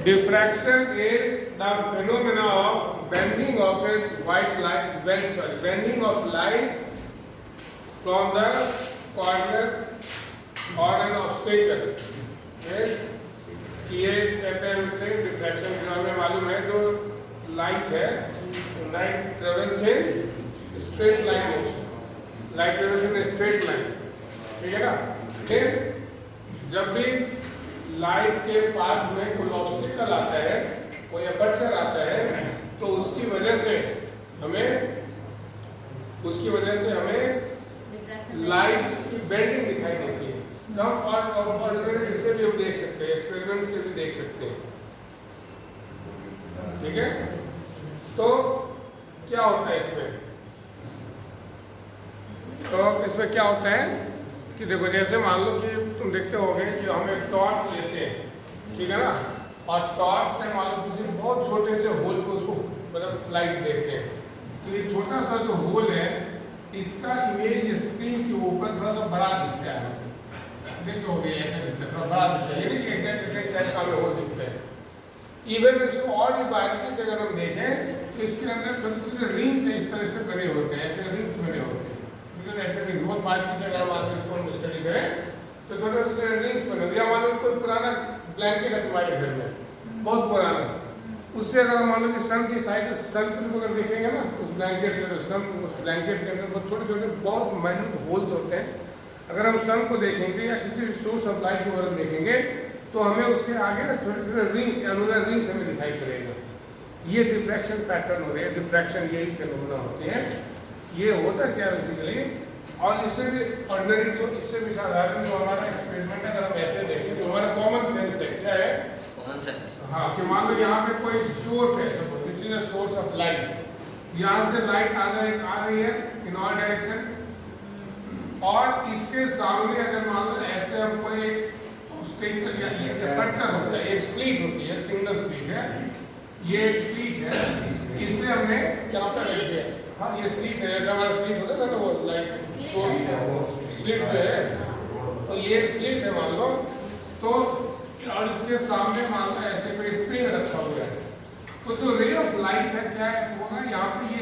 Diffraction is the phenomena of bending of a bending of light from the corner or an obstacle. ये कहते हैं उसे diffraction जो हमें मालूम है, जो लाइट है, light travels in straight line motion, light travels in straight line, ठीक है ना। फिर जब भी लाइट के पाथ में कोई ऑब्स्टिकल आता है, कोई अपर्चर आता है, तो उसकी वजह से हमें लाइट की बेंडिंग दिखाई देती है। और इससे भी हम देख सकते हैं, एक्सपेरिमेंट से भी देख सकते हैं, ठीक है। तो क्या होता है इसमें, क्या होता है कि देखो, जैसे मान लो कि तुम देखते होगे कि हम एक टॉर्च लेते हैं, ठीक है ना, और टॉर्च से मान लो किसी बहुत छोटे से होल को उसको मतलब लाइट देते हैं, तो ये छोटा सा जो होल है, इसका इमेज स्क्रीन के ऊपर थोड़ा सा बड़ा दिखता है, देखते होगे ऐसा दिखता है, थोड़ा बड़ा दिखता है, ये नहीं एग्जैक्ट साइज का होल दिखता है। इवन इसको और भी बारीकी से अगर हम देखें तो इसके अंदर छोटे छोटे रिंग्स हैं, इस तरह से बने होते हैं, ऐसे रिंग्स बने होते हैं, मतलब ऐसे नहीं, बहुत बारीकी से अगर हम आगे इसको हम स्टडी करें तो छोटे छोटे रिंग्स बने होते हैं। या मान लो कोई पुराना ब्लैंकेट है तुम्हारे घर में, बहुत पुराना, उससे अगर हम मान लो कि सन की साइड, सन को अगर देखेंगे ना उस ब्लैंकेट से, तो सन उस ब्लैंकेट के अंदर बहुत छोटे छोटे बहुत माइन्यूट होल्स होते हैं। अगर हम सन को देखेंगे या किसी भी सोर्स ऑफ लाइट को अगर देखेंगे तो हमें उसके आगे ना छोटे छोटे रिंग्स, अनुलर रिंग्स हमें दिखाई पड़ेगा। ये डिफ्रैक्शन पैटर्न हो रहे हैं, डिफ्रैक्शन यही फिनोमेना होते हैं। ये होता क्या बेसिकली, और इससे भी ऑर्डिनरी जो इससे भी साधारण जो हमारा एक्सपेरिमेंट है, अगर हम ऐसे देखें तो हमारा कॉमन सेंस है, क्या है कॉमन सेंस, हाँ, कि मान लो यहाँ पे कोई सोर्स है, suppose this is a source of light, यहाँ से लाइट आ रही है इन ऑल डायरेक्शन, और इसके सामने अगर मान लो ऐसे हम कोई ऑब्स्टेकल या अपर्चर होता है, एक स्लीट होती है, सिंगल स्लीट है, ये एक स्लीट है, इसे हमने क्या कर दिया, हाँ ये स्लीट है, जैसे हमारा स्लीट होता है ना, वो लाइट स्लीट जो है, तो ये एक स्लीट है मान लो, तो और इसके सामने मान लो ऐसे कोई स्प्रिंग रखा हुआ है, तो जो रे ऑफ लाइट है क्या है वो ना, यहाँ पे ये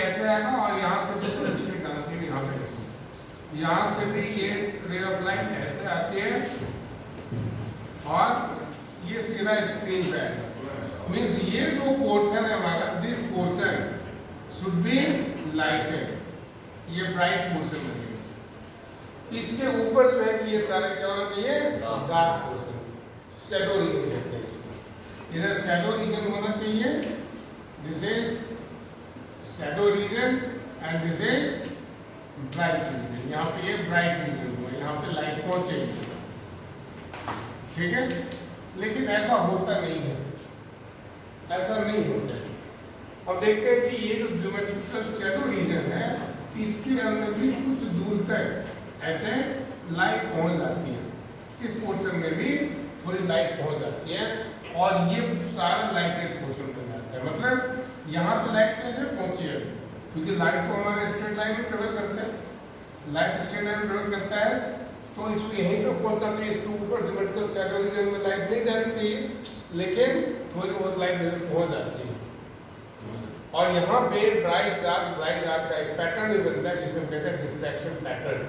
ऐसे आएगा और यहाँ से भी स्प्रिंग आना चाहिए, यहाँ से भी ये रे ऑफ लाइट ऐसे आती है और ये सीधा स्क्रीन पे आएगा। मीन्स ये जो पोर्शन है हमारा, this portion should be lighted, ये ब्राइट पोर्शन बनेगा। इसके ऊपर जो है कि ये सारा क्या होना चाहिए, डार्क पोर्शन, शैडो रीजन कहते हैं। इधर शैडो रीजन होना चाहिए, this is shadow region and this is bright region. यहाँ पे ये ब्राइट रीजन हुआ, यहाँ पे लाइट पहुंचेगी, ठीक है। लेकिन ऐसा होता नहीं है, ऐसा नहीं होता है। अब देखते हैं कि ये जो ज्योमेट्रिकल शैडो रीजन है, इसके अंदर भी कुछ दूर तक ऐसे लाइट पहुंच जाती है, इस पोर्शन में भी थोड़ी लाइट पहुंच जाती है, और ये सारा लाइटेड पोर्शन बन जाता है। मतलब यहाँ पे लाइट कैसे पहुंची है, क्योंकि लाइट तो हमारे स्ट्रेट लाइन में ट्रेवल करता है, लाइट स्ट्रेट लाइन में ट्रेवल करता है, तो इसको यहीं पे पहुंचना चाहिए, इसके ऊपर ज्योमेट्रिकल शैडो रीजन में लाइट नहीं जानी चाहिए, लेकिन थोड़ी बहुत लाइट पहुंच जाती है। और यहाँ पे ब्राइट डार्क का एक पैटर्न भी बनता है, जिसे हम कहते हैं डिफ्रैक्शन पैटर्न।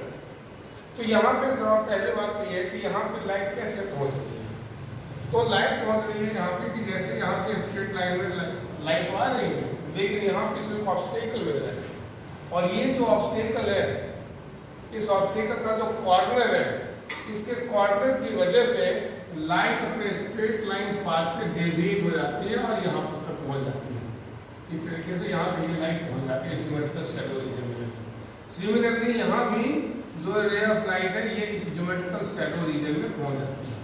तो यहाँ पे सब पहले बात तो ये है कि यहाँ पे लाइट कैसे पहुंच रही है, तो लाइट पहुंच रही है यहाँ पे कि जैसे यहाँ से स्ट्रेट लाइन में लाइट तो आ रही है, लेकिन यहाँ पे सिर्फ ऑब्स्टेकल मिल रहा है, और ये जो ऑब्स्टेकल है, इस ऑब्स्टेकल का जो कॉर्नर है, इसके कॉर्नर की वजह से लाइट अपने स्ट्रेट लाइन पाथ से डेविएट हो जाती है और यहाँ तक पहुँच जाती है। इस तरीके से यहाँ पे लाइट पहुँच जाती है ज्योमेट्रिकल शैडो रीजन में। सिमिलरली यहाँ भी जो रे ऑफ लाइट है, ये इस ज्योमेट्रिकल शैडो रीजन में पहुँच जाती है।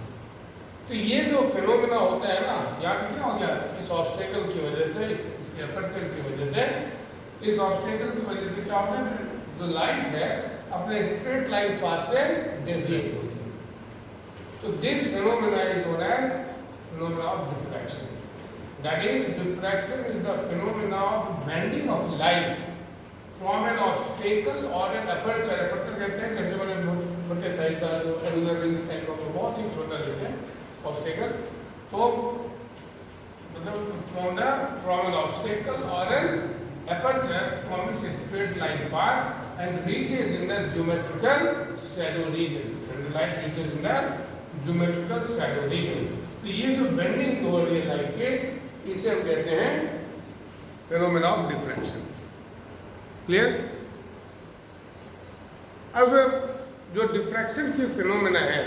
तो ये जो फिनोमेना होता है ना, यहाँ पे क्या हो गया, इस ऑब्स्टेकल की वजह से, इसके अपर्चर की वजह से, इस ऑब्स्टेकल की वजह से क्या होता है, जो लाइट है अपने स्ट्रेट लाइन पाथ से डेविएट होती है। तो this phenomena is known as phenomena of diffraction. That is, diffraction is the phenomena of bending of light from an obstacle or an aperture. Aperture कहते हैं जैसे मैंने छोटे साइज का जो एनुलर रिंग्स टाइप का बहुत ही छोटा लेते हैं ऑब्स्टेकल, तो मतलब from an obstacle or an aperture from its straight line path and reaches in the geometrical shadow region. And the light reaches in the geometrical shadow region. तो ये जो बेंडिंग हो रही है लाइट के, इसे हम कहते हैं फेनोमेना ऑफ डिफ्रैक्शन. क्लियर? अब जो डिफ्रैक्शन की फिनोमेना है,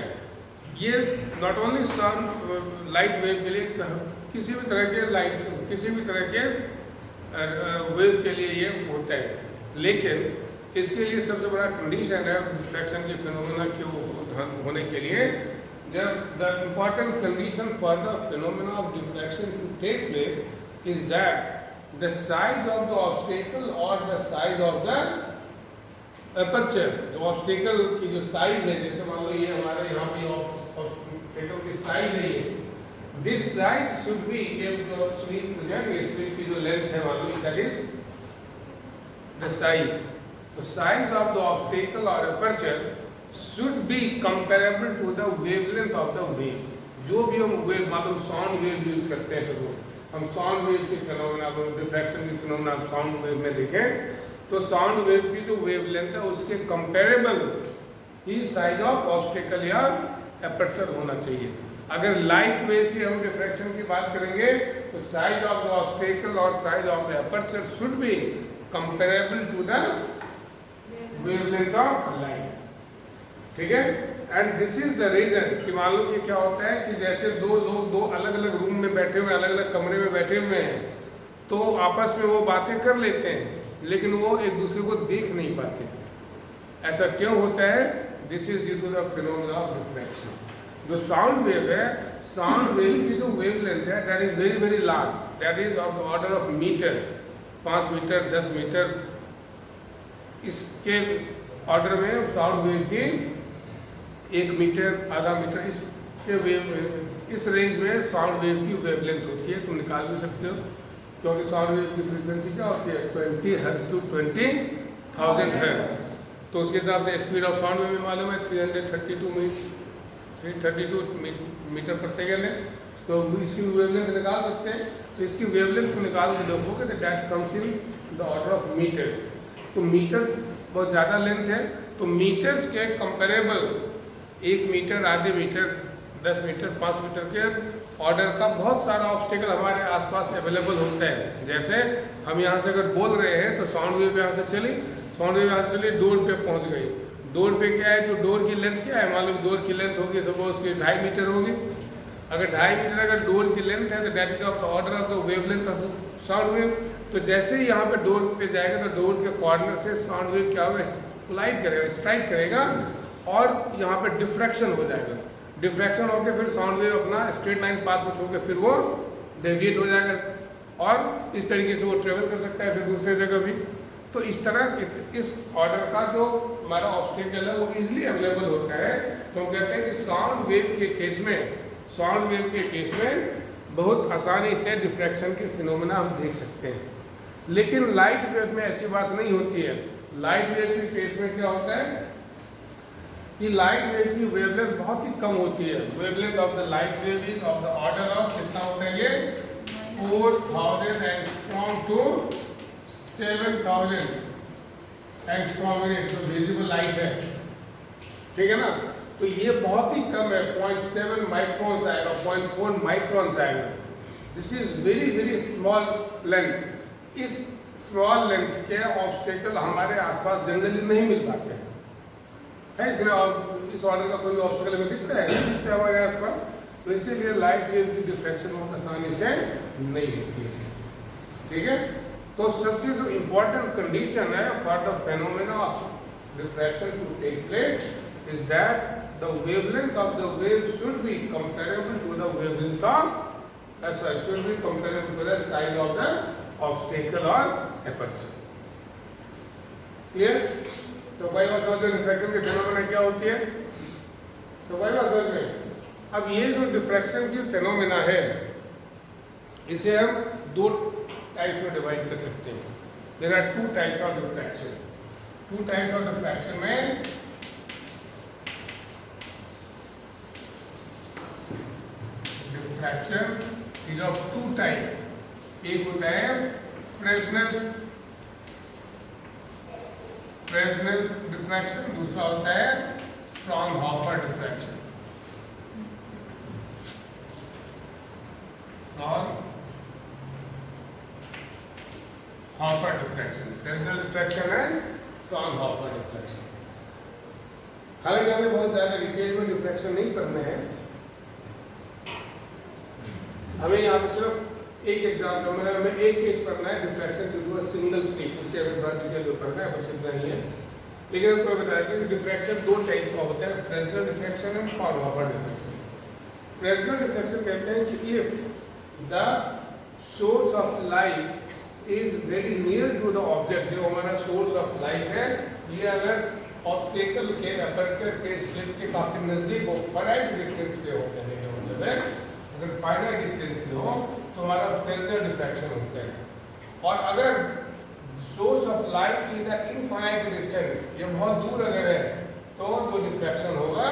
ये not only sound light wave के लिए, किसी भी तरह के लाइट, किसी भी तरह के वेव के लिए ये होता है. लेकिन इसके लिए सबसे बड़ा कंडीशन है डिफ्रैक्शन के फिनोमेना के होने के लिए, जब the important condition for the phenomena of diffraction to take place is that the size of the obstacle और the size of the aperture. जो ऑब्स्टेकल की जो साइज है, जैसे मान लो ये हमारा यहाँ पे ऑब्स्टेकल की साइज है, ये दिस साइज शुड बी, ये जो स्लिट की जो लेंथ है मान लो, दैट इज द साइज. तो साइज ऑफ द ऑब्स्टेकल और aperture should be comparable to the wavelength of the wave. जो भी हम वेव, मतलब साउंड वेव यूज करते हैं, शुरू हम साउंड वेव की फिनोमेना, डिफ्रैक्शन की फिनोमेना हम साउंड वेव में देखें तो साउंड वेव की जो वेवलेंथ है उसके comparable he size of obstacle या एपर्चर होना चाहिए. अगर लाइट वेव की हम डिफ्रैक्शन की बात करेंगे तो साइज ऑफ द ऑब्स्टेकल और size of the aperture should be comparable to the wavelength of light. ठीक है? And this is the reason कि मान लो कि क्या होता है कि जैसे दो लोग दो अलग अलग रूम में बैठे हुए, अलग अलग कमरे में बैठे हुए हैं, तो आपस में वो बातें कर लेते हैं लेकिन वो एक दूसरे को देख नहीं पाते. ऐसा क्यों होता है? This is due to the phenomena of diffraction. जो साउंड वेव है, साउंड वेव की जो वेवलेंथ है that is very very large, that is of the order of metres, 5 metre 10 metre, इसके ऑर्डर में साउंड वेव की 1 मीटर आधा metre इसके वेव, इस रेंज में साउंड वेव की वेवलेंथ होती है. तुम निकाल भी सकते हो क्योंकि साउंड वेव की फ्रीक्वेंसी क्या होती है 20 हर्ट्ज टू 20,000 हर्ट्ज. तो उसके हिसाब से स्पीड ऑफ साउंड वेव में मालूम है 332 मीटर पर सेकेंड है. तो इसकी वेवलेंथ निकाल सकते हैं. तो इसकी वेवलेंथ को निकाल के देखोगे तो that comes in the order of metres. तो मीटर्स बहुत ज़्यादा लेंथ है, तो मीटर्स के कंपेरेबल 1 मीटर, आधे मीटर, 10 मीटर, 5 मीटर के ऑर्डर का बहुत सारा ऑब्स्टेकल हमारे आसपास अवेलेबल होता है. जैसे हम यहाँ से अगर बोल रहे हैं तो साउंड वेव यहाँ से चली, साउंड वेव यहाँ से चली, डोर पे पहुँच गई. डोर पे क्या है, जो डोर की लेंथ क्या है, मालूम डोर की लेंथ होगी सपोज की 2.5 मीटर होगी. अगर 2.5 मीटर अगर डोर की लेंथ है तो that is of the order of the wavelength of sound wave. तो जैसे ही यहाँ पे डोर पे जाएगा तो डोर के कॉर्नर से साउंड वेव क्या होगा, कोलाइड करेगा, स्ट्राइक करेगा और यहाँ पे डिफ्रैक्शन हो जाएगा. डिफ्रैक्शन होकर फिर साउंड वेव अपना स्ट्रेट लाइन पाथ को छोड़ के फिर वो डेविएट हो जाएगा और इस तरीके से वो ट्रेवल कर सकता है फिर दूसरे जगह भी. तो इस तरह इस ऑर्डर का जो हमारा ऑब्स्टेकल है वो इजीली अवेलेबल होता है. तो हम कहते हैं कि साउंड वेव के केस में, साउंड वेव के केस में बहुत आसानी से डिफ्रैक्शन के फिनोमेना हम देख सकते हैं. लेकिन लाइट वेव में ऐसी बात नहीं होती है. लाइट वेव के केस में क्या होता है कि लाइट वेव की वेवलेंथ बहुत ही कम होती है. Wavelength of the light wave is of the order of कितना होता है, ये 4000 एंगस्ट्रॉम टू 7000 एंगस्ट्रॉम इन जो विजिबल लाइट है. ठीक है ना? तो ये बहुत ही कम है, 0.7 माइक्रोन्स आएगा, 0.4 माइक्रोन्स आएगा. This is very very small length. इस स्मॉल लेंथ के ऑब्स्टेकल हमारे आसपास जनरली नहीं मिल पाते हैं. इस ऑर्डर का कोई ऑब्स्टेकल हमें दिखता है, नहीं दिखता हमारे आसपास. तो इसीलिए लाइट वेव की डिफ्रैक्शन बहुत आसानी से नहीं होती है. ठीक है? तो सबसे जो इम्पोर्टेंट कंडीशन है for the phenomena of diffraction to take place is that the wavelength of the wave should be comparable to the wavelength of should be comparable to the size of the obstacle or aperture. Clear? तो भाई बात समझ में diffraction के phenomena क्या होती है. तो भाई बात समझ में. अब ये जो डिफ्रैक्शन की फिनोमेना है इसे हम 2 टाइप्स में डिवाइड कर सकते हैं. There are 2 types of diffraction. 2 types of diffraction में diffraction is of two type. एक होता है फ्रेस्नेल डिफ्रैक्शन, दूसरा होता है Fraunhofer diffraction. Fraunhofer diffraction, Fresnel diffraction है फ्रॉनहोफर डिफ्रैक्शन. हालांकि हमें बहुत ज़्यादा डिटेल में डिफ्रैक्शन नहीं पढ़ना है, हमें यहाँ पे सिर्फ एक एग्जाम्पल में हमें एक केस पढ़ना है diffraction due to a single slip, इससे हमें थोड़ा डिटेल में पढ़ना है, बस इतना ही है. लेकिन आपको बताया कि डिफ्रैक्शन दो टाइप का होता है, Fresnel diffraction and Fraunhofer diffraction. Fresnel diffraction कहते हैं कि if the source of light is very near to the object, जो हमारा सोर्स ऑफ लाइट है ये अगर ऑब्स्टेकल के अपर्चर के स्लिट के काफी नजदीक हो, फाइनाइट डिस्टेंस पे हो, कहने का मतलब है अगर फाइनाइट डिस्टेंस पे हो तो हमारा फ्रेस्नेल डिफ्रैक्शन होता है. और अगर source of light is eight infinite distance, ये बहुत दूर अगर है तो जो डिफ्रैक्शन होगा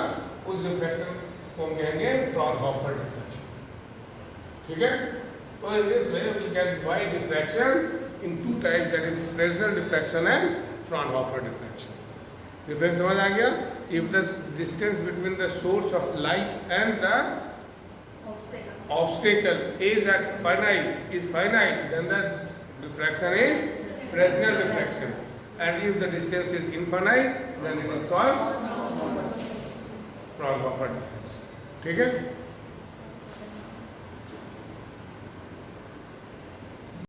उस डिफ्रैक्शन को हम कहेंगे फ्रॉनहोफर डिफ्रैक्शन. ठीक है, तो in this way we can divide diffraction in two types, that is Fresnel diffraction and Fraunhofer diffraction. Difference समझ आ गया? If the distance between the source of light and the obstacle is at finite, then the diffraction is Fresnel diffraction, and if the distance is infinite then it is called Fraunhofer diffraction. ठीक है?